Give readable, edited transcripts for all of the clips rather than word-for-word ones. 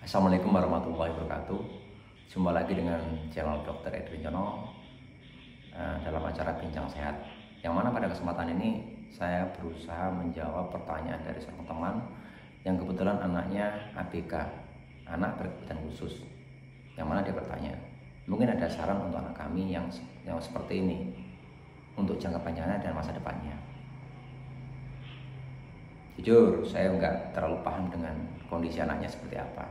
Assalamualaikum warahmatullahi wabarakatuh. Jumpa lagi dengan channel Dr. Edwin Jono dalam acara Bincang Sehat. Yang mana pada kesempatan ini saya berusaha menjawab pertanyaan dari seorang teman yang kebetulan anaknya ABK, anak berkebutuhan khusus. Yang mana dia bertanya, mungkin ada saran untuk anak kami yang seperti ini untuk jangka panjangnya dan masa depannya. Jujur, saya nggak terlalu paham dengan kondisi anaknya seperti apa.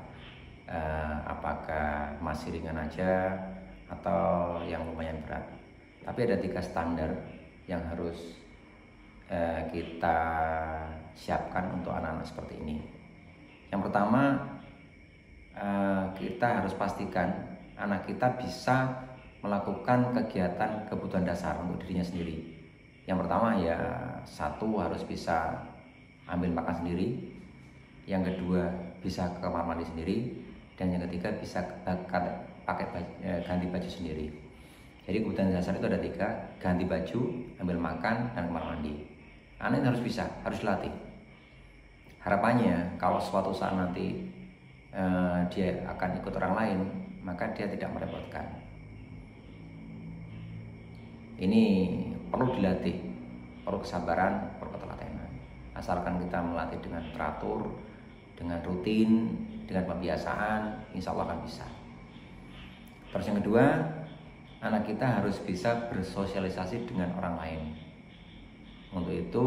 Apakah masih ringan aja atau yang lumayan berat. Tapi ada 3 standar yang harus kita siapkan untuk anak-anak seperti ini. Yang pertama, kita harus pastikan anak kita bisa melakukan kegiatan kebutuhan dasar untuk dirinya sendiri. Yang pertama ya, satu harus bisa ambil makan sendiri, yang kedua bisa ke kamar mandi sendiri, dan yang ketiga bisa ganti baju sendiri. Jadi kebutuhan dasar itu ada 3, ganti baju, ambil makan, dan kamar mandi. Anak harus bisa, harus dilatih. Harapannya kalau suatu saat nanti dia akan ikut orang lain, maka dia tidak merepotkan. Ini perlu dilatih, perlu kesabaran, perlu ketelatenan. Asalkan kita melatih dengan teratur, dengan rutin, dengan pembiasaan, insya Allah akan bisa. Terus yang kedua, anak kita harus bisa bersosialisasi dengan orang lain. Untuk itu,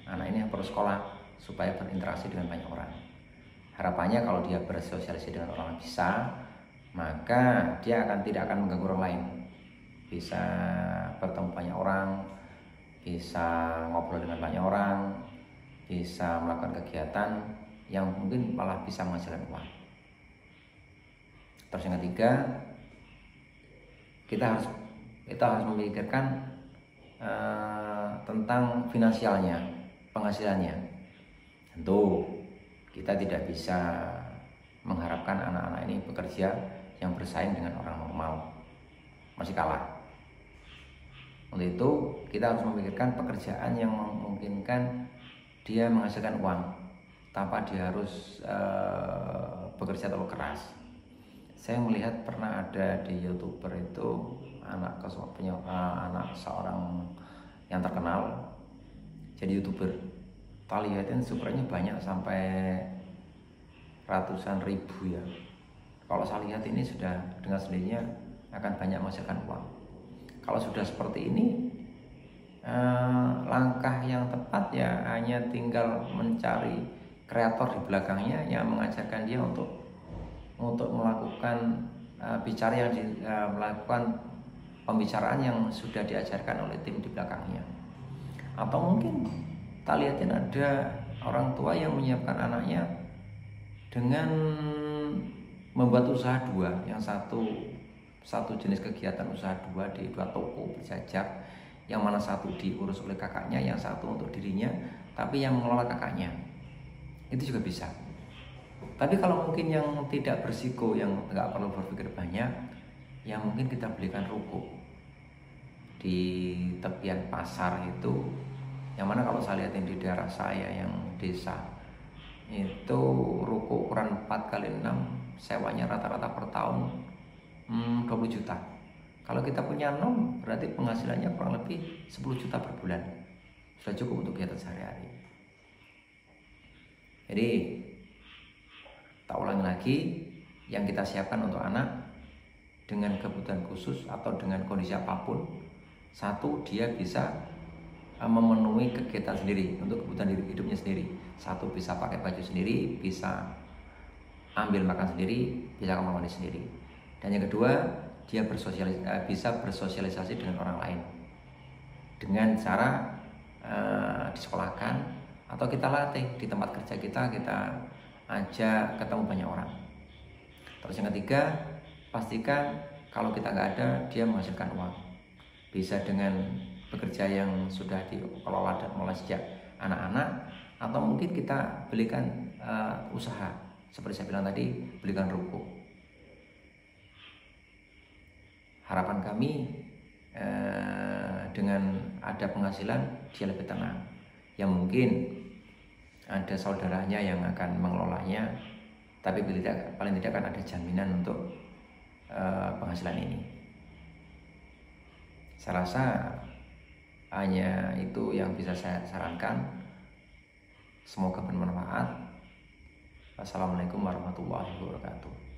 anak ini perlu sekolah supaya berinteraksi dengan banyak orang. Harapannya kalau dia bersosialisasi dengan orang bisa, maka dia tidak akan mengganggu orang lain. Bisa bertemu banyak orang, bisa ngobrol dengan banyak orang, bisa melakukan kegiatan yang mungkin malah bisa menghasilkan uang. Terus yang ketiga, kita harus memikirkan tentang finansialnya, penghasilannya. Tentu kita tidak bisa mengharapkan anak-anak ini bekerja yang bersaing dengan orang normal, masih kalah. Untuk itu kita harus memikirkan pekerjaan yang memungkinkan dia menghasilkan uang tanpa dia harus bekerja terlalu keras. Saya melihat pernah ada di YouTuber itu anak seorang yang terkenal jadi YouTuber. Kita lihatin subscribernya banyak sampai ratusan ribu ya. Kalau saya lihat ini sudah dengan sendirinya akan banyak menghasilkan uang. Kalau sudah seperti ini, langkah yang tepat ya hanya tinggal mencari kreator di belakangnya yang mengajarkan dia untuk melakukan melakukan pembicaraan yang sudah diajarkan oleh tim di belakangnya. Atau mungkin kita lihatin ada orang tua yang menyiapkan anaknya dengan membuat usaha 2, yang satu jenis kegiatan usaha 2 di 2 toko berjajar, yang mana satu diurus oleh kakaknya, yang satu untuk dirinya, tapi yang mengelola kakaknya. Itu juga bisa. Tapi kalau mungkin yang tidak bersiko, yang nggak perlu berpikir banyak, yang mungkin kita belikan ruko di tepian pasar itu, yang mana kalau saya lihatin di daerah saya yang desa itu ruko ukuran 4x6, sewanya rata-rata per tahun 20 juta. Kalau kita punya 6, berarti penghasilannya kurang lebih 10 juta per bulan. Sudah cukup untuk kegiatan sehari-hari. Jadi tak ulangi lagi, yang kita siapkan untuk anak dengan kebutuhan khusus atau dengan kondisi apapun, satu, dia bisa memenuhi kegiatan sendiri untuk kebutuhan hidupnya sendiri. Satu, bisa pakai baju sendiri, bisa ambil makan sendiri, bisa kamar mandi sendiri. Dan yang kedua, dia bisa bersosialisasi dengan orang lain dengan cara disekolahkan atau kita latih di tempat kerja kita ajak ketemu banyak orang. Terus yang ketiga, pastikan kalau kita nggak ada, dia menghasilkan uang. Bisa dengan bekerja yang sudah dikelola dan mulai sejak anak-anak, atau mungkin kita belikan usaha seperti saya bilang tadi, belikan ruko. Harapan kami dengan ada penghasilan dia lebih tenang. Yang mungkin ada saudaranya yang akan mengelolanya, Tapi paling tidak kan ada jaminan untuk penghasilan ini. Saya rasa hanya itu yang bisa saya sarankan. Semoga bermanfaat. Wassalamualaikum warahmatullahi wabarakatuh.